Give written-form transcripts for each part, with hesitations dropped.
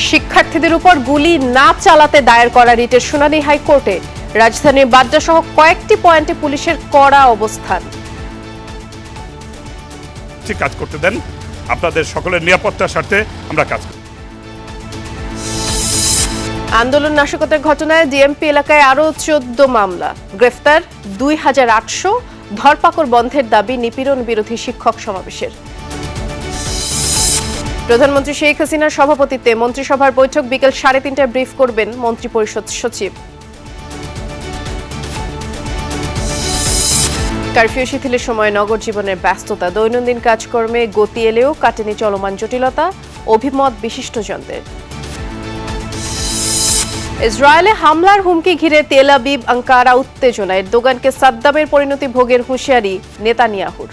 শিক্ষার্থীদের উপর গুলি না চালাতে দায়ের করা রিটের শুনানি হাইকোর্টে। রাজধানীর বাড্ডা সহ কয়েকটি পয়েন্টে পুলিশের কড়া অবস্থান। কাজ করতে দেন, আপনাদের সকলের নিরাপত্তার স্বার্থে আমরা কাজ করি। আন্দোলন নাশকতার ঘটনায় ডিএমপি এলাকায় আরো 14 মামলা, গ্রেফতার 2800, ধরপাকড় বন্ধের দাবি নিপীড়ন বিরোধী শিক্ষক সমাবেশের। প্রধানমন্ত্রী শেখ হাসিনার সভাপতিত্বে মন্ত্রিসভার বৈঠক বিকেল 3:30টায় ব্রিফ করবেন মন্ত্রিপরিষদ সচিব। কারফিউ শিথিলের সময় নগর জীবনের ব্যস্ততা, দৈনন্দিন কাজকর্মে গতি এলেও কাটেনি চলমান জটিলতা, অভিমত বিশিষ্টজনদের। ইসরায়েলে হামলার হুমকি ঘিরে তেল আবিব আঙ্কারা উত্তেজনা, এরদোগানকে সাদ্দামের পরিণতি ভোগের হুঁশিয়ারি নেতানিয়াহুর।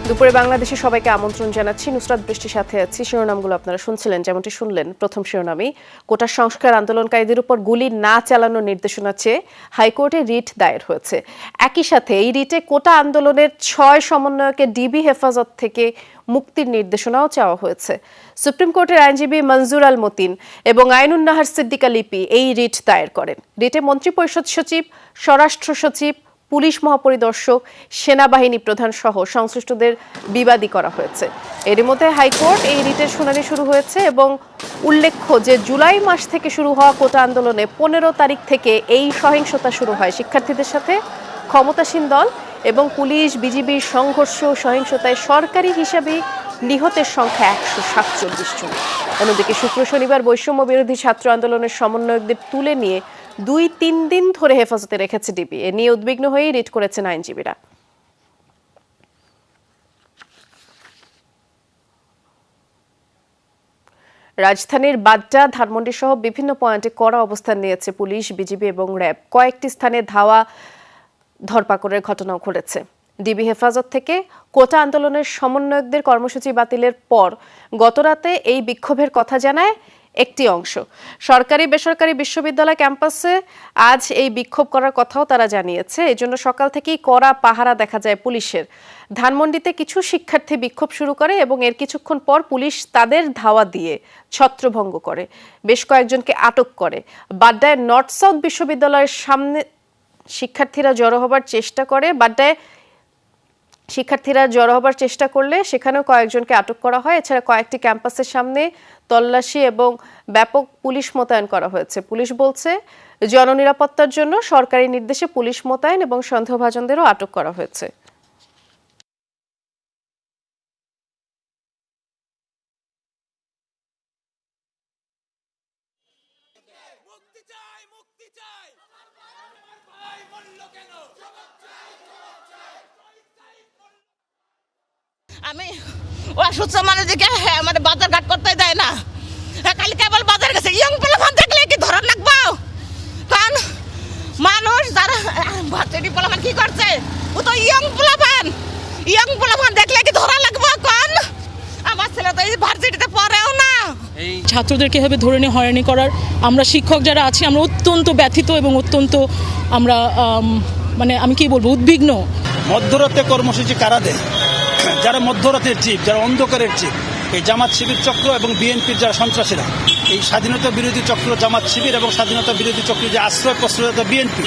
দুপুরে বাংলাদেশে সবাইকে আমন্ত্রণ জানাচ্ছি। নুসরাত বৃষ্টির সাথে আছি। শিরোনামগুলো আপনারা শুনছিলেন, যেমনটি শুনলেন। প্রথম শিরোনামই, কোটা সংস্কার আন্দোলনকারীদের উপর গুলি না চালানোর নির্দেশনা চেয়ে হাইকোর্টে রিট দায়ের হয়েছে। একই সাথে এই রিটে কোটা আন্দোলনের 6 সমন্বয়কে ডিবি হেফাজত থেকে মুক্তির নির্দেশনাও চাওয়া হয়েছে। সুপ্রিম কোর্টের আইনজীবী মনজুর আল মতিন এবং আইনুন নাহার সিদ্দিকা লিপি এই রিট দায়ের করেন। রিটে মন্ত্রিপরিষদ সচিব, স্বরাষ্ট্র সচিব, পুলিশ মহাপরিদর্শক, সেনাবাহিনী প্রধান সহ সংশ্লিষ্টদের বিবাদী করা হয়েছে। এরই মধ্যে হাইকোর্ট এই রিটের শুনানি শুরু হয়েছে এবং উল্লেখ্য যে জুলাই মাস থেকে শুরু হওয়া কোটা আন্দোলনে 15 তারিখ থেকে এই সহিংসতা শুরু হয় শিক্ষার্থীদের সাথে। ক্ষমতাসীন দল এবং পুলিশ বিজিবির সংঘর্ষ সহিংসতায় সরকারি হিসাবে নিহতের সংখ্যা 147 জন। অন্যদিকে শুক্র শনিবার বৈষম্য বিরোধী ছাত্র আন্দোলনের সমন্বয়কদের তুলে নিয়ে 2-3 দিন ধরে হেফাজতে রেখেছে ডিবি। এ নিয়ে উদ্বিগ্ন হয়ে রিট করেছেন আইনজীবীরা। রাজধানীর বাড্ডা, ধানমন্ডি সহ বিভিন্ন পয়েন্টে কড়া অবস্থান নিয়েছে পুলিশ, বিজিবি এবং র্যাব। কয়েকটি স্থানে ধাওয়া, ধরপাকড়ের ঘটনাও ঘটেছে। ডিবি হেফাজত থেকে কোটা আন্দোলনের সমন্বয়কদের কর্মসূচি বাতিলের পর গতরাতে এই বিক্ষোভের কথা জানায় একটি অংশ। সরকারি বেসরকারি বিশ্ববিদ্যালয় ক্যাম্পাসে আজ এই বিক্ষোভ করার কথাও তারা জানিয়েছে। এজন্য সকাল থেকেই কড়া পাহারা দেখা যায় পুলিশের। ধানমন্ডিতে কিছু শিক্ষার্থী বিক্ষোভ শুরু করে এবং এর কিছুক্ষণ পর পুলিশ তাদের ধাওয়া দিয়ে ছত্রভঙ্গ করে, বেশ কয়েকজনকে আটক করে। বাড্ডায় নর্থ সাউথ বিশ্ববিদ্যালয়ের সামনে শিক্ষার্থীরা জড়ো হবার চেষ্টা করলে সেখানেও কয়েকজনকে আটক করা হয়। এছাড়া কয়েকটি ক্যাম্পাসের সামনে তল্লাশি এবং ব্যাপক পুলিশ মোতায়েন করা হয়েছে। পুলিশ বলছে জননিরাপত্তার জন্য সরকারি নির্দেশে পুলিশ মোতায়েন এবং সন্দেহভাজনদেরও আটক করা হয়েছে। আমি অসুস্থ মানুষকে মানে বাজার ঘাট করতে দেয় না। খালি কেবল বাজার গেছে ইয়ং পোলাপান দেখলে কি ধরার লাগবো? কারণ মানুষ যারা ভার্সিটি পোলাপান কি করছে, ও তো ইয়ং পোলাপান দেখলে কি ধরা লাগবো? কারণ আমার ছেলে তো এই ভার্সিটিতে পড়েও না। এই ছাত্রদেরকে এভাবে ধরে নিয়ে হয়রানি করার আমরা শিক্ষক যারা আছি আমরা অত্যন্ত ব্যথিত এবং অত্যন্ত আমরা মানে আমি কি বলবো উদ্বিগ্ন। মধ্যরাতে কর্মসূচি কারা দেয়? যারা মধ্যরাতের চিফ, যারা অন্ধকারের চিফ, এই জামাত শিবির চক্র এবং বিএনপির যারা সন্ত্রাসীরা, এই স্বাধীনতা বিরোধী চক্র জামাত শিবির এবং স্বাধীনতা বিরোধী চক্র যে আশ্রয় প্রশ্রয়তা বিএনপি,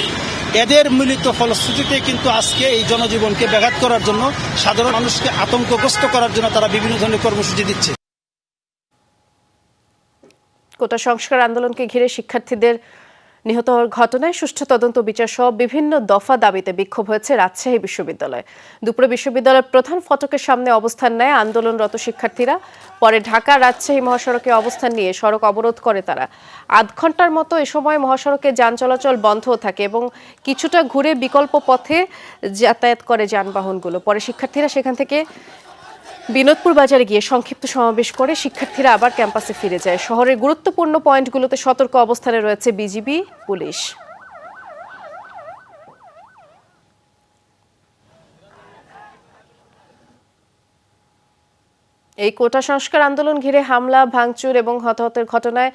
এদের মিলিত ফলশ্রুতিতে কিন্তু আজকে এই জনজীবনকে ব্যাঘাত করার জন্য, সাধারণ মানুষকে আতঙ্কগ্রস্ত করার জন্য তারা বিভিন্ন ধরনের কর্মসূচি দিচ্ছে। কোটা সংস্কার আন্দোলনকে ঘিরে শিক্ষার্থীদের নিহত হওয়ার ঘটনায় সুষ্ঠু তদন্ত বিচার সহ বিভিন্ন দফা দাবিতে বিক্ষোভ হয়েছে রাজশাহী বিশ্ববিদ্যালয়ে। দুপুরে বিশ্ববিদ্যালয়ের প্রধান ফটকের সামনে অবস্থান নেয় আন্দোলনরত শিক্ষার্থীরা। পরে ঢাকা রাজশাহী মহাসড়কে অবস্থান নিয়ে সড়ক অবরোধ করে তারা। আধ ঘন্টার মতো এ সময় মহাসড়কে যান চলাচল বন্ধ থাকে এবং কিছুটা ঘুরে বিকল্প পথে যাতায়াত করে যানবাহনগুলো। পরে শিক্ষার্থীরা সেখান থেকে বিনোদপুর বাজারে গিয়ে সংক্ষিপ্ত সমাবেশ করে শিক্ষার্থীরা আবার ক্যাম্পাসে ফিরে যায়। শহরের গুরুত্বপূর্ণ পয়েন্টগুলোতে সতর্ক অবস্থানে রয়েছে বিজিবি, পুলিশ। এই কোটা সংস্কার আন্দোলন ঘিরে হামলা, ভাঙচুর এবং হতাহতের ঘটনায়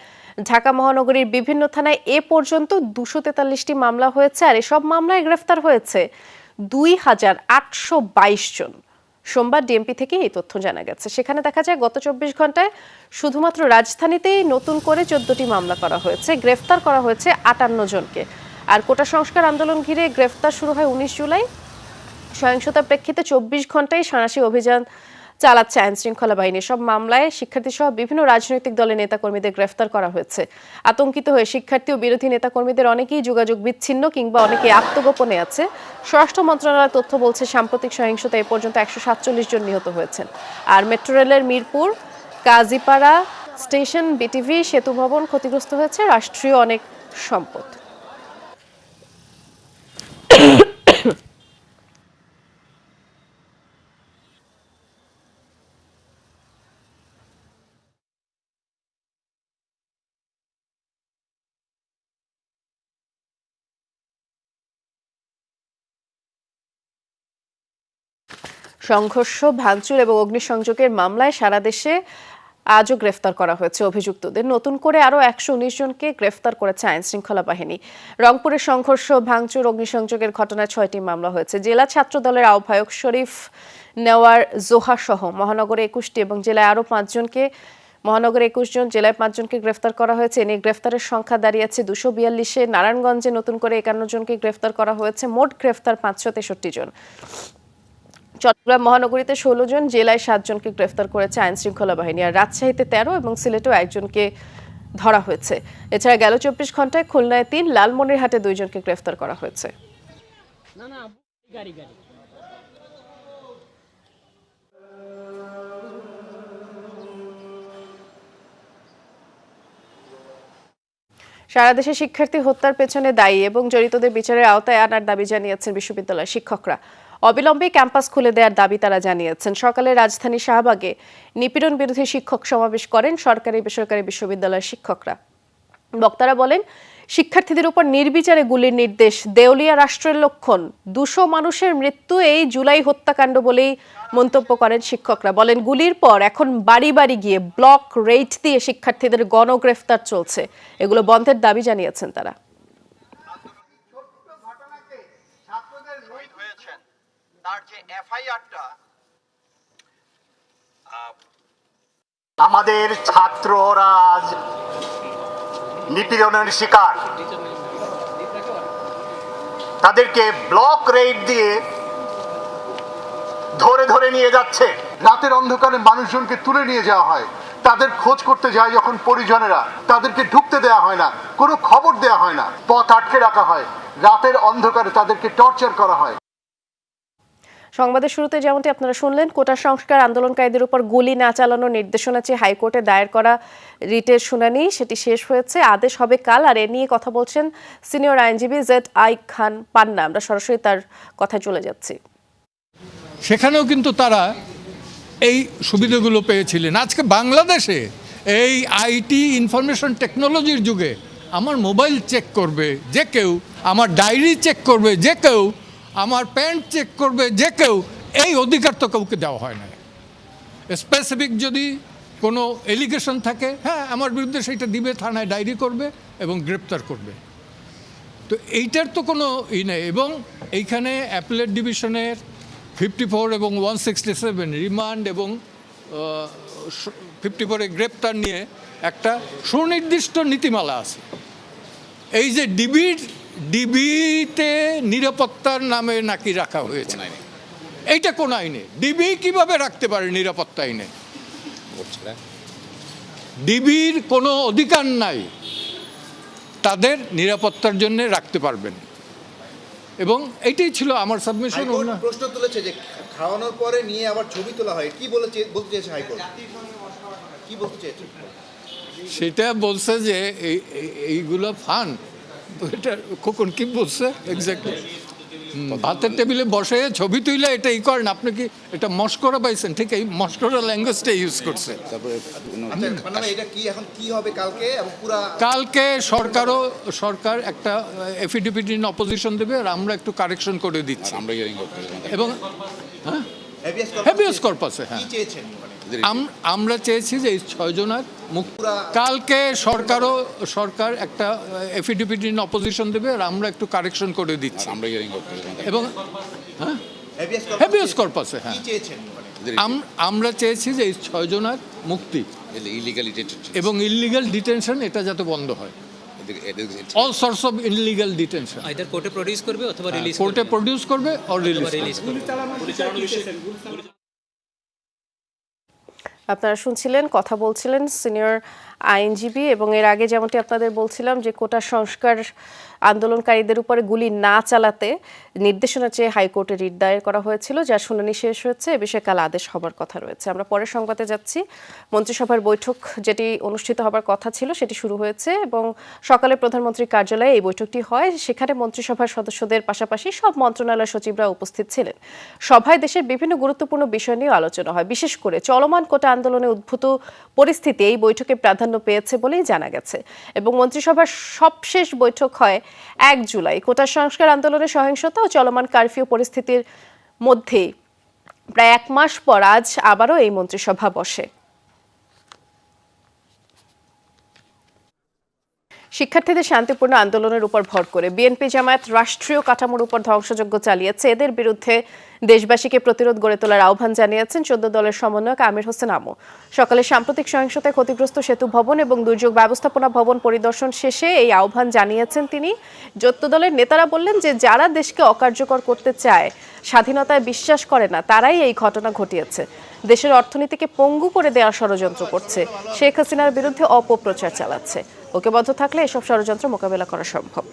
ঢাকা মহানগরীর বিভিন্ন থানায় এ পর্যন্ত 243টি মামলা হয়েছে, আর এসব মামলায় গ্রেফতার হয়েছে 2822 জন। সোমবার ডিএমপি থেকে এই তথ্য জানা গেছে। সেখানে দেখা যায় গত 24 ঘন্টায় শুধুমাত্র রাজধানীতেই নতুন করে 14টি মামলা করা হয়েছে, গ্রেফতার করা হয়েছে 58 জনকে। আর কোটা সংস্কার আন্দোলন ঘিরে গ্রেফতার শুরু হয় 19 জুলাই। সহিংসতার প্রেক্ষিতে 24 ঘন্টায় সাঁড়াশি অভিযান চালাচ্ছে আইন শৃঙ্খলা বাহিনী। সব মামলায় শিক্ষার্থী সহ বিভিন্ন রাজনৈতিক দলের নেতাকর্মীদের গ্রেফতার করা হয়েছে। আতঙ্কিত হয়ে শিক্ষার্থী ও বিরোধী নেতাকর্মীদের অনেকেই যোগাযোগ বিচ্ছিন্ন কিংবা অনেকে আত্মগোপনে আছে। স্বরাষ্ট্র মন্ত্রণালয়ের তথ্য বলছে সাম্প্রতিক সহিংসতায় এ পর্যন্ত 147 জন নিহত হয়েছেন। আর মেট্রো রেলের মিরপুর কাজীপাড়া স্টেশন, বিটিভি, সেতু ভবন ক্ষতিগ্রস্ত হয়েছে, রাষ্ট্রীয় অনেক সম্পদ। সংঘর্ষ, ভাঙচুর এবং অগ্নিসংযোগের মামলায় সারা দেশে আজও গ্রেফতার করা হয়েছে অভিযুক্তদের। নতুন করে আরও 119 জনকে গ্রেফতার করেছে আইন শৃঙ্খলা বাহিনী। রংপুরে সংঘর্ষ, ভাঙচুর, অগ্নিসংযোগের ঘটনায় 6টি মামলা হয়েছে। জেলা ছাত্র দলের আহ্বায়ক শরীফ নেওয়ার জোহা সহ মহানগরে 21টি এবং জেলায় আরও 5 জনকে, মহানগরে 21 জন, জেলায় 5 জনকে গ্রেফতার করা হয়েছে। এ নিয়ে গ্রেফতারের সংখ্যা দাঁড়িয়েছে 242-এ। নারায়ণগঞ্জে নতুন করে 51 জনকে গ্রেফতার করা হয়েছে। মোট গ্রেফতার 563 জন। চট্টগ্রাম মহানগরীতে 16 জন, জেলায় 7 জনকে গ্রেফতার করেছে আইন শৃঙ্খলা বাহিনী। আর রাজশাহীতে 13 এবং সিলেটেও 1 জনকে ধরা হয়েছে। এছাড়া গেল 24 ঘন্টায় খুলনায় 3, লালমনিরহাটে 2 জনকে গ্রেফতার করা হয়েছে। সারা দেশে শিক্ষার্থী হত্যার পেছনে দায়ী এবং জড়িতদের বিচারের আওতায় আনার দাবি জানিয়েছেন বিশ্ববিদ্যালয়ের শিক্ষকরা। অবিলম্বে ক্যাম্পাস খুলে দেওয়ার দাবি তারা জানিয়েছেন। সকালে রাজধানী শাহবাগে নিপীড়ন বিরোধী শিক্ষক সমাবেশ করেন সরকারি বেসরকারি বিশ্ববিদ্যালয়ের শিক্ষকরা। বক্তারা বলেন, শিক্ষার্থীদের উপর নির্বিচারে গুলির নির্দেশ দেউলিয়া রাষ্ট্রের লক্ষণ। 200 মানুষের মৃত্যু এই জুলাই হত্যাকাণ্ড বলেই মন্তব্য করেন শিক্ষকরা। বলেন, গুলির পর এখন বাড়ি বাড়ি গিয়ে ব্লক রেড দিয়ে শিক্ষার্থীদের গণগ্রেফতার চলছে। এগুলো বন্ধের দাবি জানিয়েছেন তারা। আমাদের ছাত্ররা আজ নিপীড়নের শিকার। তাদেরকে ব্লক রেড দিয়ে ধরে ধরে নিয়ে যাচ্ছে। রাতের অন্ধকারে মানুষজনকে তুলে নিয়ে যাওয়া হয়, তাদের খোঁজ করতে যায় যখন পরিজনেরা, তাদেরকে ঢুকতে দেওয়া হয় না, কোনো খবর দেওয়া হয় না, পথ আটকে রাখা হয়, রাতের অন্ধকারে তাদেরকে টর্চার করা হয়। সংবাদের শুরুতে যেমনটি আপনারা শুনলেন, কোটা সংস্কার আন্দোলনকারীদের উপর গুলি না চালানোর নির্দেশনা চেয়ে হাইকোর্টে দায়ের করা রিটের শুনানি সেটি শেষ হয়েছে। আদেশ হবে কাল। আর এ নিয়ে কথা বলছেন সিনিয়র আইনজীবী ZI খান পান্না। আমরা সরাসরি তার কথায় চলে যাচ্ছি। সেখানেও কিন্তু তারা এই সুবিধাগুলো পেয়েছিলেন। আজকে বাংলাদেশে এই আইটি ইনফরমেশন টেকনোলজির যুগে আমার মোবাইল চেক করবে যে কেউ, আমার ডায়েরি চেক করবে যে কেউ, আমার প্যান্ট চেক করবে যে কেউ, এই অধিকার তো কাউকে দেওয়া হয় না। স্পেসিফিক যদি কোনো এলিগেশন থাকে, হ্যাঁ আমার বিরুদ্ধে সেটা দিবে, থানায় ডায়েরি করবে এবং গ্রেপ্তার করবে। তো এইটার তো কোনো নেই। এবং এইখানে অ্যাপেলেট ডিভিশনের 54 এবং 167 রিমান্ড এবং 54-এ গ্রেপ্তার নিয়ে একটা সুনির্দিষ্ট নীতিমালা আছে। এই যে ডিবিতে নিরাপত্তার নামে নাকি রাখা হয়েছে, এইটা কোন আইনে? ডিবি কিভাবে রাখতে পারে নিরাপত্তা আইনে? ডিবির কোনো অধিকার নাই তাদের নিরাপত্তার জন্য রাখতে পারবেন। এবং এইটাই ছিল আমার সাবমিশন। প্রশ্ন তুলেছে যে খাওয়ানোর পরে নিয়ে আবার ছবি তোলা হয়, কি বলতে চেয়েছে হাইকোর্ট? কি বলতে চেয়েছে? সেটা বলছে যে এইগুলো ফান। এটা কখন কি বলছে এক্স্যাক্টলি? ভাতের টেবিলে বসে ছবি তুইলে এটা ই করেন আপনি, কি এটা মস্করা পাইছেন? ঠিক এই মস্করা ল্যাঙ্গুয়েজটা ইউজ করছে। তারপরে এটা কি এখন কি হবে কালকে? এবং পুরো কালকে সরকার একটা এফিডেভিট ইন অপোজিশন দেবে, আর আমরা একটু কারেকশন করে দিচ্ছি। এবং হ্যাঁ, হ্যাভিয়াস কর্পাসে। হ্যাঁ, কি চেয়েছেন? আমরা চেয়েছি যে এই 6 জনের মুক্তি। কালকে সরকার একটা এফিডেভিট ইন অপোজিশন দেবে, আর আমরা একটু কারেকশন করে দিচ্ছি এবং হ্যাভিয়াস কর্পাসে। হ্যাঁ, আমরা চেয়েছি যে এই 6 জনের মুক্তি এবং ইললিগাল ডিটেনশন এটা যাতে বন্ধ হয়। All sorts of illegal detention either কোর্টে প্রডিউস করবে অথবা রিলিজ কোর্টে প্রডিউস করবে অর রিলিজ করবে। আপনারা শুনছিলেন, কথা বলছিলেন সিনিয়র আইনজীবী, এবং এর আগে যেমনটি আপনাদের বলছিলাম যে কোটা সংস্কার আন্দোলনকারীদের উপরে গুলি না চালাতে নির্দেশনা চেয়ে হাইকোর্টে রিট দায়ের করা হয়েছিল, যার শুনানি শেষ হয়েছে। এ বিষয়ে কাল আদেশ হবার কথা রয়েছে। আমরা পরের সংবাদে যাচ্ছি। মন্ত্রিসভার বৈঠক যেটি অনুষ্ঠিত হবার কথা ছিল সেটি শুরু হয়েছে এবং সকালে প্রধানমন্ত্রীর কার্যালয়ে এই বৈঠকটি হয়। সেখানে মন্ত্রিসভার সদস্যদের পাশাপাশি সব মন্ত্রণালয় সচিবরা উপস্থিত ছিলেন। সভায় দেশের বিভিন্ন গুরুত্বপূর্ণ বিষয় নিয়ে আলোচনা হয়। বিশেষ করে চলমান কোটা আন্দোলনে উদ্ভূত পরিস্থিতি এই বৈঠকে প্রাধান্য পেয়েছে বলেই জানা গেছে। এবং মন্ত্রিসভার সবশেষ বৈঠক হয় 1 জুলাই। কোটা সংস্কার আন্দোলনের সহিংসতা ও চলমান কারফিউ পরিস্থিতির মধ্যে প্রায় 1 মাস পর আজ আবারও এই মন্ত্রিসভা বসে। শিক্ষার্থীদের শান্তিপূর্ণ আন্দোলনের উপর ভর করে বিএনপি জামায়াত রাষ্ট্রীয় কাঠামোর উপর ধ্বংসযজ্ঞ চালিয়েছে। এদের বিরুদ্ধে দেশবাসীকে প্রতিরোধ গড়ে তোলার আহ্বান জানিয়েছেন 14 দলের সমন্বয়ক আমির হোসেন আমু। সকালে সাম্প্রতিক সহিংসতায় ক্ষতিগ্রস্ত সেতু ভবন এবং দুর্যোগ ব্যবস্থাপনা ভবন পরিদর্শন শেষে এই আহ্বান জানিয়েছেন তিনি। 14 দলের নেতারা বললেন যে যারা দেশকে অকার্যকর করতে চায়, স্বাধীনতায় বিশ্বাস করে না, তারাই এই ঘটনা ঘটিয়েছে। দেশের অর্থনীতিকে পঙ্গু করে দেওয়ার ষড়যন্ত্র করছে, শেখ হাসিনার বিরুদ্ধে অপপ্রচার চালাচ্ছে। ঐক্যবদ্ধ থাকলে এসব ষড়যন্ত্র মোকাবেলা করা সম্ভব।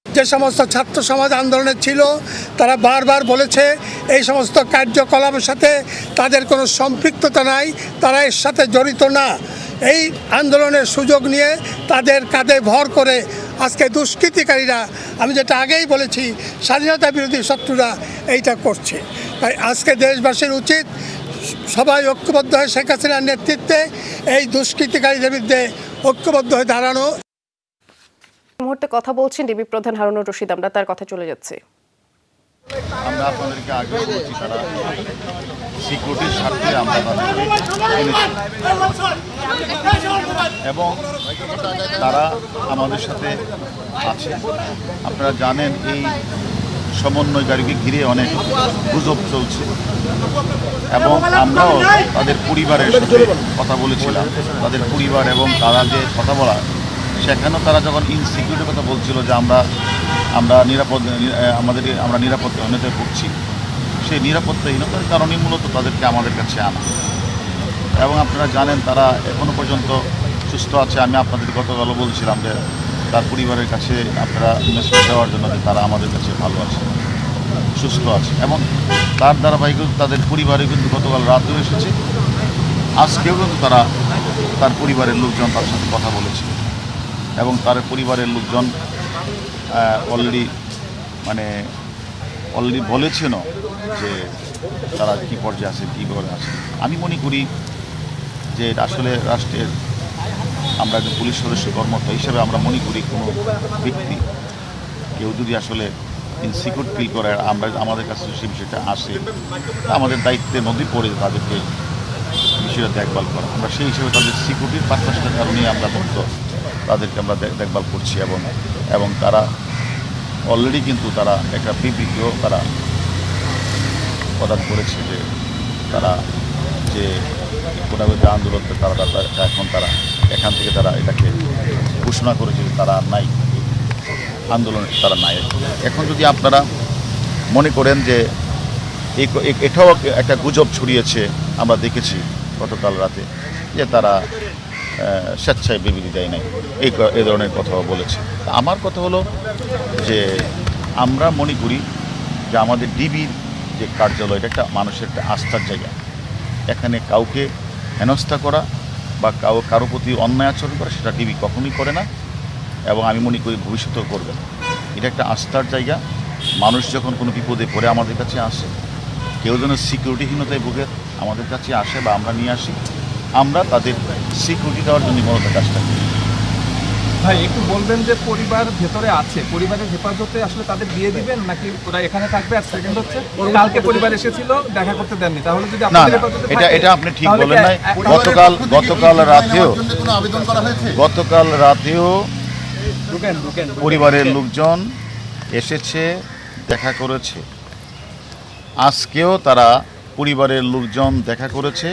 যে সমস্ত ছাত্র সমাজ আন্দোলনে ছিল তারা বারবার বলেছে এই সমস্ত কার্যকলাপের সাথে তাদের কোনো সম্পৃক্ততা নাই, তারা এর সাথে জড়িত না। এই আন্দোলনের সুযোগ নিয়ে তাদের কাঁধে ভর করে আজকে দুষ্কৃতিকারীরা, আমি যেটা আগেই বলেছি, স্বাধীনতা বিরোধী শত্রুরা এইটা করছে। তাই আজকে দেশবাসীর উচিত সবাই ঐক্যবদ্ধ হয়ে শেখ হাসিনার নেতৃত্বে এই দুষ্কৃতিকারীদের বিরুদ্ধে ঐক্যবদ্ধ হয়ে দাঁড়ানো। এই মুহূর্তে কথা বলছেন ডিবি প্রধান হারুনুর রশিদ। আমরা তার কথা চলে যাচ্ছি। আমরা আপনাদেরকে আগে বলছি, তারা সিকিউরিটির স্বার্থে আমরা তাদেরকে এনেছি এবং তারা আমাদের সাথে আছে। আপনারা জানেন এই সমন্বয়কারীকে ঘিরে অনেক গুজব চলছে এবং আমরাও তাদের পরিবারের সাথে কথা বলেছিলাম। তাদের পরিবার এবং তারা যে কথা বলা, সেখানেও তারা যখন ইনসিকিউরিটির কথা বলছিল যে আমরা নিরাপত্তাহীনতায় ভুগছি, সেই নিরাপত্তাহীনতার কারণেই মূলত তাদেরকে আমাদের কাছে আনা। এবং আপনারা জানেন তারা এখনও পর্যন্ত সুস্থ আছে। আমি আপনাদের গতকালও বলছিলাম যে তার পরিবারের কাছে আপনারা মেসেজ দেওয়ার জন্য যে তারা আমাদের কাছে ভালো আছে, সুস্থ আছে। এবং তার ধারাবাহিকতা তাদের পরিবারে কিন্তু গতকাল রাতেও এসেছে, আজকেও কিন্তু তার পরিবারের লোকজন তার সাথে কথা বলেছে এবং তার পরিবারের লোকজন অলরেডি বলেছেনও যে তারা কী পর্যায়ে আছে, কী করে আছে। আমি মনে করি যে আসলে রাষ্ট্রের আমরা একজন পুলিশ সদস্য কর্মকর্তা হিসেবে আমরা মনে করি কোনো ব্যক্তি কেউ যদি আসলে ইনসিকিউর ফিল করে আমাদের কাছে সেই বিষয়টা আসে, আমাদের দায়িত্বের মধ্যেই পড়ে তাদেরকে বিষয়টা দেখভাল করা। আমরা সেই হিসেবে তাদের সিকিউরিটির পারপাসটার কারণেই আমরা তাদেরকে আমরা দেখভাল করছি এবং তারা অলরেডি কিন্তু তারা একটা বিবৃতিও তারা প্রদান করেছে যে তারা যে কোটাবিরোধী আন্দোলনকে তারা এখন তারা এখান থেকে তারা এটাকে ঘোষণা করেছে যে তারা নাই, আন্দোলনে তারা নাই। এখন যদি আপনারা মনে করেন যে এটাও একটা গুজব ছড়িয়েছে, আমরা দেখেছি গতকাল রাতে যে তারা স্বেচ্ছায় বিবৃতি দেয় নাই, এই ধরনের কথাও বলেছে। আমার কথা হলো যে আমরা মনে করি যে আমাদের ডিবির যে কার্যালয়, এটা একটা মানুষের একটা আস্থার জায়গা। এখানে কাউকে হেনস্থা করা বা কারো প্রতি অন্যায় আচরণ করা সেটা ডিবি কখনোই করে না এবং আমি মনে করি ভবিষ্যতেও করবে না। এটা একটা আস্থার জায়গা। মানুষ যখন কোনো বিপদে পড়ে আমাদের কাছে আসে, কেউ যেন সিকিউরিটিহীনতায় ভুগে আমাদের কাছে আসে বা আমরা নিয়ে আসি, আমরা তাদের সিকিউরিটি দেওয়ার জন্য মূলত কাজটা করি। ভাই একটু বলবেন যে পরিবার ভেতরে আছে, পরিবারের হেফাজতে আসলে তাদের দিয়ে দিবেন নাকি ওরা এখানে থাকবে? আর সেকেন্ড হচ্ছে কালকে পরিবার এসেছিল দেখা করতে দেননি, তাহলে যদি না আপনাদের না, হেফাজতে এটা থাকে, এটা আপনি ঠিক তাহলে বলেন কি নাই। গতকাল রাতেও পরিবারের লোকজন এসেছে, দেখা করেছে। আজকেও তারা পরিবারের লোকজন দেখা করেছে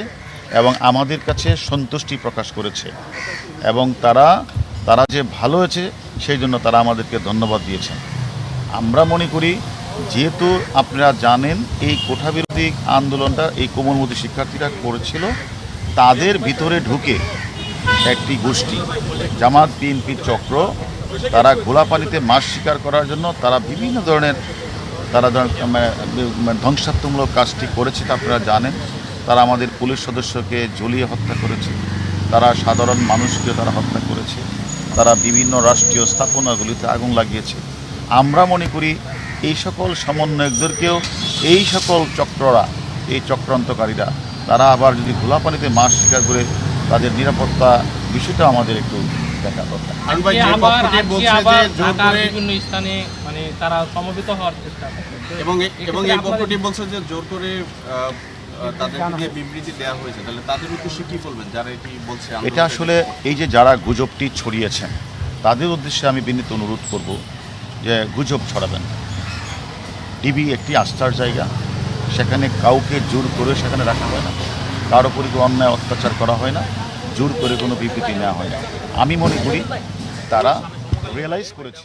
এবং আমাদের কাছে সন্তুষ্টি প্রকাশ করেছে এবং তারা যে ভালো হয়েছে সেই জন্য তারা আমাদেরকে ধন্যবাদ দিয়েছেন। আমরা মনে করি যেহেতু আপনারা জানেন এই কোটা বিরোধী আন্দোলনটা এই কোমলমতি শিক্ষার্থীরা করেছিল, তাদের ভিতরে ঢুকে একটি গোষ্ঠী জামাত বিএনপির চক্র, তারা ঘোলাপানিতে মাছ শিকার করার জন্য তারা বিভিন্ন ধরনের ধ্বংসাত্মকমূলক কাজটি করেছে। আপনারা জানেন তারা আমাদের পুলিশ সদস্যকে ঝুলিয়ে হত্যা করেছে, তারা সাধারণ মানুষকে তারা হত্যা করেছে, তারা বিভিন্ন রাষ্ট্রীয় স্থাপনাগুলিতে আগুন লাগিয়েছে। আমরা মনে করি এই সকল সমন্বয়কদেরকেও এই সকল চক্ররা, এই চক্রান্তকারীরা তারা আবার যদি ঘোলাপানিতে মাছ শিকার করে তাদের নিরাপত্তা বিষয়টা আমাদের একটু দেখা দরকার। বিভিন্ন স্থানে মানে তারা সমবেত হওয়ার চেষ্টা এবং এই পক্ষটি বলছে যে জোর করে তাদেরকে নিয়ে বিবৃতি দেওয়া হয়েছে, তাহলে তাদের উদ্দেশ্যে কি বলবেন যারা এটি বলছে? এটা আসলে এই যে যারা গুজবটি ছড়িয়েছেন তাদের উদ্দেশ্যে আমি বিনীত অনুরোধ করব যে গুজব ছড়াবেন। টিভি একটি আস্থার জায়গা, সেখানে কাউকে জোর করে সেখানে রাখা হয় না, কারো উপরে অন্যায় অত্যাচার করা হয় না, জোর করে কোনো বিবৃতি নেওয়া হয় না। আমি মনে করি তারা রিয়েলাইজ করেছে।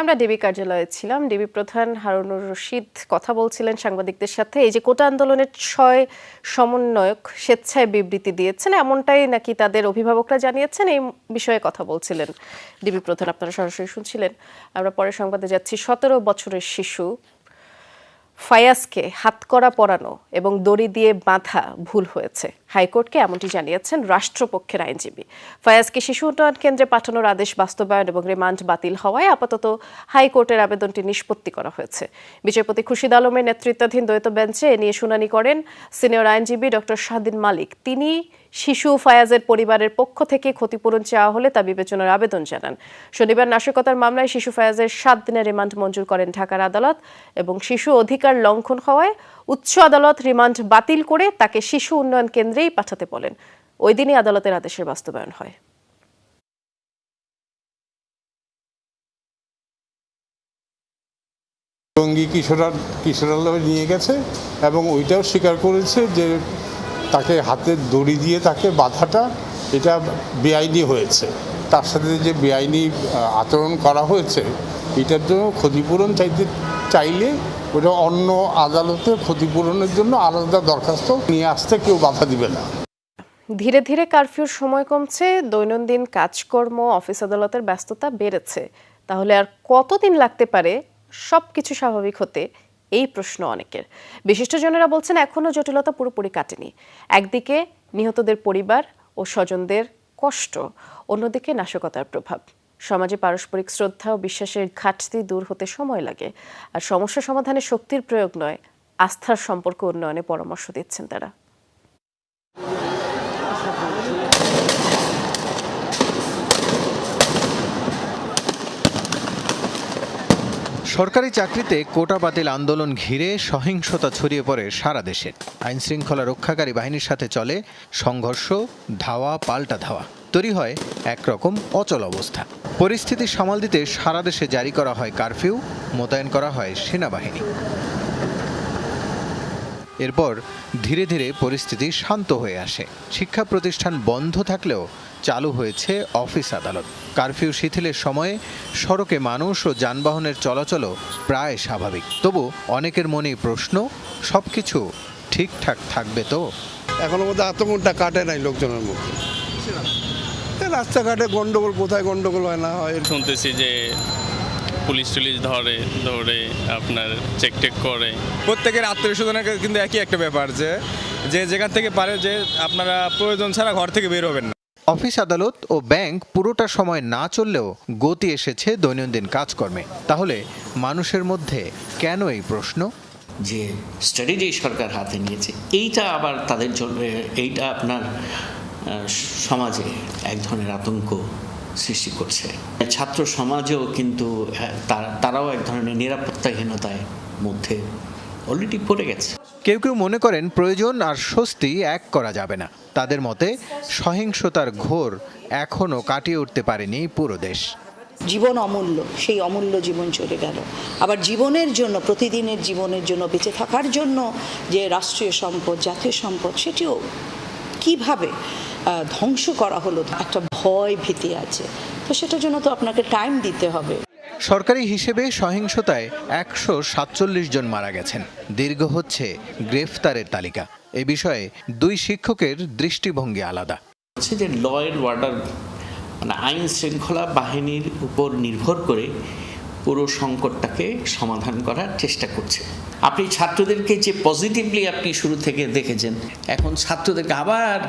আমরা ডিবি কার্যালয়ে ছিলাম। ডিবি প্রধান হারুনুর রশিদ কথা বলছিলেন সাংবাদিকদের সাথে। এই যে কোটা আন্দোলনের 6 সমন্বয়ক স্বেচ্ছায় বিবৃতি দিয়েছেন, এমনটাই নাকি তাদের অভিভাবকরা জানিয়েছেন, এই বিষয়ে কথা বলছিলেন ডিবি প্রধান। আপনারা সরাসরি শুনছিলেন। আমরা পরের সংবাদে যাচ্ছি। 17 বছরের শিশু ফায়াজকে হাতকড়া পরানো এবং দড়ি দিয়ে বাঁধা ভুল হয়েছে, হাইকোর্টকে এমনটি জানিয়েছেন রাষ্ট্রপক্ষের আইনজীবী। ফায়াজকে শিশু উন্নয়ন কেন্দ্রে পাঠানোর আদেশ বাস্তবায়ন এবং রিমান্ড বাতিল হওয়ায় আপাতত হাইকোর্টের আবেদনটি নিষ্পত্তি করা হয়েছে। বিচারপতি খুরশিদ আলমের নেতৃত্বাধীন দ্বৈত বেঞ্চে এ নিয়ে শুনানি করেন সিনিয়র আইনজীবী ডক্টর শাহদিন মালিক। তিনি শিশু ফায়াজের পরিবারের পক্ষ থেকে ক্ষতিপূরণ চাওয়া হলে তা বিবেচনার আবেদন জানান। শনিবার নাশকতার মামলায় শিশু ফায়াজের 7 দিনের রিমান্ড মঞ্জুর করেন ঢাকার আদালত এবং শিশু অধিকার লঙ্ঘন হওয়ায় উচ্চ আদালত রিমান্ড বাতিল করে তাকে শিশু উন্নয়ন কেন্দ্রেই পাঠাতে বলেন। ওই দিনই আদালতের আদেশের বাস্তবায়ন হয়। টঙ্গী কিশোরালয়ে নিয়ে গেছে এবং ওইটাও স্বীকার করেছে যে তাকে হাতে দড়ি দিয়ে তাকে বাঁধাটা এটা বেআইনি হয়েছে। তার সাথে যে বেআইনি আচরণ করা হয়েছে এটার জন্য ক্ষতিপূরণ চাইলে ওটা অন্য আদালতে ক্ষতিপূরণের জন্য আলাদা দরখাস্ত নিয়ে আসতে কেউ বাধা দিবে না। ধীরে ধীরে কারফিউর সময় কমছে, দৈনন্দিন কাজকর্ম, অফিস আদালতের ব্যস্ততা বেড়েছে। তাহলে আর কতদিন লাগতে পারে সবকিছু স্বাভাবিক হতে, এই প্রশ্ন অনেকের। বিশিষ্টজনেরা বলছেন এখনো জটিলতা পুরোপুরি কাটেনি। একদিকে নিহতদের পরিবার ও স্বজনদের কষ্ট, অন্যদিকে নাশকতার প্রভাব। সমাজে পারস্পরিক শ্রদ্ধা ও বিশ্বাসের ঘাটতি দূর হতে সময় লাগে। আর সমস্যা সমাধানে শক্তির প্রয়োগ নয়, আস্থার সম্পর্ক উন্নয়নে পরামর্শ দিচ্ছেন তারা। সরকারি চাকরিতে কোটা বাতিল আন্দোলন ঘিরে সহিংসতা ছড়িয়ে পড়ে সারা দেশে। আইন শৃঙ্খলা রক্ষাকারী বাহিনীর সাথে চলে সংঘর্ষ, ধাওয়া পাল্টা ধাওয়া, তৈরি হয় একরকম অচল অবস্থা। পরিস্থিতি সামাল দিতে সারা দেশে জারি করা হয় কারফিউ, মোতায়েন করা হয় সেনাবাহিনী। এরপর ধীরে ধীরে পরিস্থিতি শান্ত হয়ে আসে। শিক্ষা প্রতিষ্ঠান বন্ধ থাকলেও চালু হয়েছে অফিস আদালত। কারফিউ শিথিলের সময়ে সড়কে মানুষ ও যানবাহনের চলাচলও প্রায় স্বাভাবিক। তবু অনেকের মনে প্রশ্ন, সবকিছু ঠিকঠাক থাকবে তো? এখনো মধ্যে আতঙ্কটা কাটে নাই লোকজনের মধ্যে। রাস্তাঘাটে গন্ডগোল, কোথায় গন্ডগোল হয় না হয় শুনতেছি যে পুলিশ ধরে আপনার চেক করে। প্রত্যেকের আত্মীয় স্বজনের কিন্তু একই একটা ব্যাপার যে যেখান থেকে পারে যে আপনারা প্রয়োজন ছাড়া ঘর থেকে বের হবেন না। অফিস আদালত ও ব্যাংক পুরোটা সময় না চললেও গতি এসেছে দৈনন্দিন কাজকর্মে। তাহলে মানুষের মধ্যে কেন এই প্রশ্ন? যে স্ট্র্যাটেজি সরকার হাতে নিয়েছে, এইটা আবার তাদের জন্য, এইটা আপনার সমাজে এক ধরনের আতঙ্ক সৃষ্টি করছে। ছাত্র সমাজও কিন্তু তারাও এক ধরনের নিরাপত্তাহীনতার মধ্যে অলরেডি পড়ে গেছে। কেউ কেউ মনে করেন প্রয়োজন আর স্বস্তি এক করা যাবে না। তাদের মতে সহিংসতার ঘোর এখনও কাটিয়ে উঠতে পারেনি পুরো দেশ। জীবন অমূল্য, সেই অমূল্য জীবন চলে গেল। আবার জীবনের জন্য, প্রতিদিনের জীবনের জন্য, বেঁচে থাকার জন্য যে রাষ্ট্রীয় সম্পদ, জাতীয় সম্পদ, সেটিও কিভাবে ধ্বংস করা হলো, একটা ভয় ভীতি আছে। তো সেটার জন্য তো আপনাকে টাইম দিতে হবে। সরকারি হিসেবে সহিংসতায় 147 জন মারা গেছেন। দীর্ঘ হচ্ছে গ্রেফতারের তালিকা। এ বিষয়ে 2 শিক্ষকের দৃষ্টিভঙ্গি আলাদা। হচ্ছে যে ল অ্যান্ড অর্ডার মানে আইন শৃঙ্খলা বাহিনীর উপর নির্ভর করে পুরো সংকটটাকে সমাধান করার চেষ্টা করছে। আপনি ছাত্রদেরকে যে পজিটিভলি আপনি শুরু থেকে দেখেছেন, এখন ছাত্রদেরকে আবার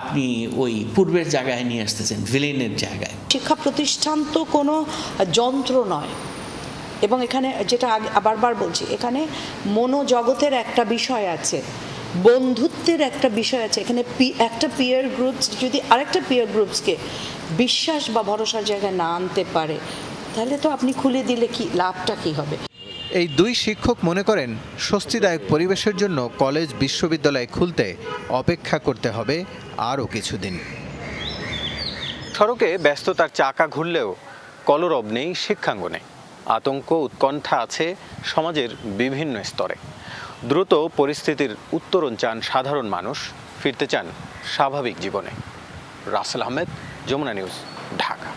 আপনি ওই পূর্বের জায়গায় নিয়ে আসতেছেন, ভিলেনের জায়গায়। শিক্ষা প্রতিষ্ঠান তো কোনো যন্ত্র নয়, এবং এখানে যেটা বারবার বলছি, এখানে মনোজগতের একটা বিষয় আছে, বন্ধুত্বের একটা বিষয় আছে। এখানে একটা পিয়ার গ্রুপস যদি আরেকটা পিয়ার গ্রুপসকে বিশ্বাস বা ভরসার জায়গায় না আনতে পারে, তাহলে তো আপনি খুলে দিলে কি লাভটা কি হবে? এই 2 শিক্ষক মনে করেন স্বস্তিদায়ক পরিবেশের জন্য কলেজ বিশ্ববিদ্যালয় খুলতে অপেক্ষা করতে হবে আরও কিছুদিন। সড়কে ব্যস্ততার চাকা ঘুরলেও কলরব নেই শিক্ষাঙ্গনে। আতঙ্ক উৎকণ্ঠা আছে সমাজের বিভিন্ন স্তরে। দ্রুত পরিস্থিতির উত্তরণ চান সাধারণ মানুষ, ফিরতে চান স্বাভাবিক জীবনে। রাসেল আহমেদ, যমুনা নিউজ, ঢাকা।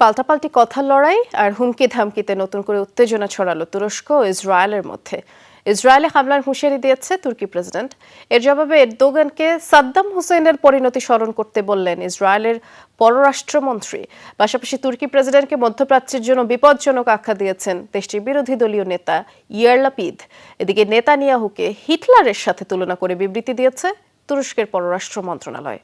পাল্টাপাল্টি কথার লড়াই আর হুমকি ধামকিতে নতুন করে উত্তেজনা ছড়ালো তুরস্ক ও ইসরায়েলের মধ্যে। ইসরায়েলে হামলার হুঁশিয়ারি দিয়েছে তুর্কি প্রেসিডেন্ট। এর জবাবে এরদোগানকে সাদ্দাম হুসেনের পরিণতি স্মরণ করতে বললেন ইসরায়েলের পররাষ্ট্রমন্ত্রী। পাশাপাশি তুর্কি প্রেসিডেন্টকে মধ্যপ্রাচ্যের জন্য বিপজ্জনক আখ্যা দিয়েছেন দেশটির বিরোধী দলীয় নেতা ইয়ার লাপিদ। এদিকে নেতানিয়াহুকে হিটলারের সাথে তুলনা করে বিবৃতি দিয়েছে তুরস্কের পররাষ্ট্র মন্ত্রণালয়।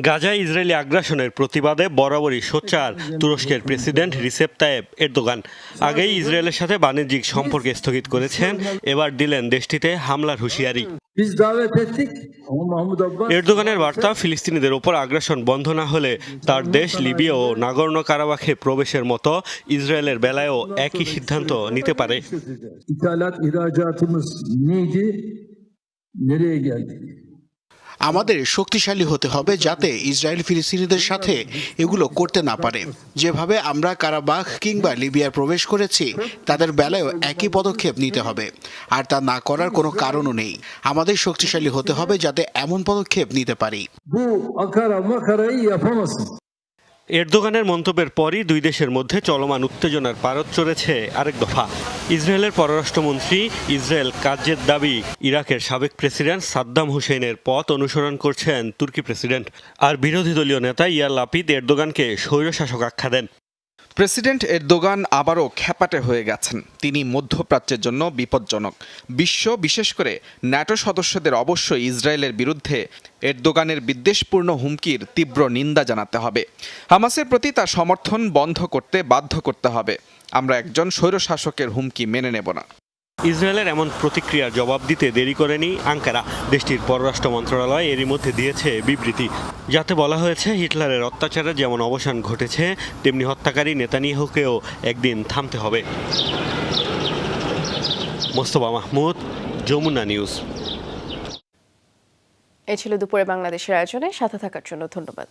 গাজায় ইসরায়েলি আগ্রাসনের প্রতিবাদে বরাবরই সোচ্চার তুরস্কের প্রেসিডেন্ট রিসেপ তাইয়েপ এরদোগান। আগেই ইসরায়েলের সাথে বাণিজ্যিক সম্পর্ক স্থগিত করেছেন, এবার দিলেন দেশটিতে হামলার হুঁশিয়ারি। এরদোগানের বার্তা, ফিলিস্তিনিদের ওপর আগ্রাসন বন্ধ না হলে তার দেশ লিবিয়া ও নাগর্নো কারাবাখে প্রবেশের মতো ইসরায়েলের বেলায়ও একই সিদ্ধান্ত নিতে পারে। আমাদের শক্তিশালী হতে হবে যাতে ইসরায়েল ফিলিস্তিনিদের সাথে এগুলো করতে না পারে। যেভাবে আমরা কারাবাখ কিংবা লিবিয়ায় প্রবেশ করেছি, তাদের বেলায়ও একই পদক্ষেপ নিতে হবে। আর তা না করার কোনো কারণও নেই। আমাদের শক্তিশালী হতে হবে যাতে এমন পদক্ষেপ নিতে পারি। এরদোগানের মন্তব্যের পরই 2 দেশের মধ্যে চলমান উত্তেজনার পারদ চড়েছে আরেক দফা। ইসরায়েলের পররাষ্ট্রমন্ত্রী ইসরায়েল কাজের দাবি, ইরাকের সাবেক প্রেসিডেন্ট সাদ্দাম হুসেনের পথ অনুসরণ করছেন তুর্কি প্রেসিডেন্ট। আর বিরোধী দলীয় নেতা ইয়ার লাপিদ এরদোগানকে স্বৈরশাসক আখ্যা দেন। প্রেসিডেন্ট এরদোগান আবারও খ্যাপাটে হয়ে গেছেন। তিনি মধ্যপ্রাচ্যের জন্য বিপজ্জনক। বিশ্ব, বিশেষ করে ন্যাটো সদস্যদের অবশ্যই ইসরায়েলের বিরুদ্ধে এরদোগানের বিদ্বেষপূর্ণ হুমকির তীব্র নিন্দা জানাতে হবে। হামাসের প্রতি তার সমর্থন বন্ধ করতে বাধ্য করতে হবে। আমরা একজন স্বৈরশাসকের হুমকি মেনে নেব না। ইসরায়েলের এমন প্রতিক্রিয়ার জবাব দিতে দেরি করেনি আঙ্কারা। দেশটির পররাষ্ট্র মন্ত্রণালয় এরই মধ্যে দিয়েছে বিবৃতি, যাতে বলা হয়েছে হিটলারের অত্যাচারের যেমন অবসান ঘটেছে, তেমনি হত্যাকারী নেতানিয়াহুকেও একদিন থামতে হবে। মোস্তফা মাহমুদ, যমুনা নিউজ। এই ছিল দুপুরে বাংলাদেশের আয়োজনে। সাথে থাকার জন্য ধন্যবাদ।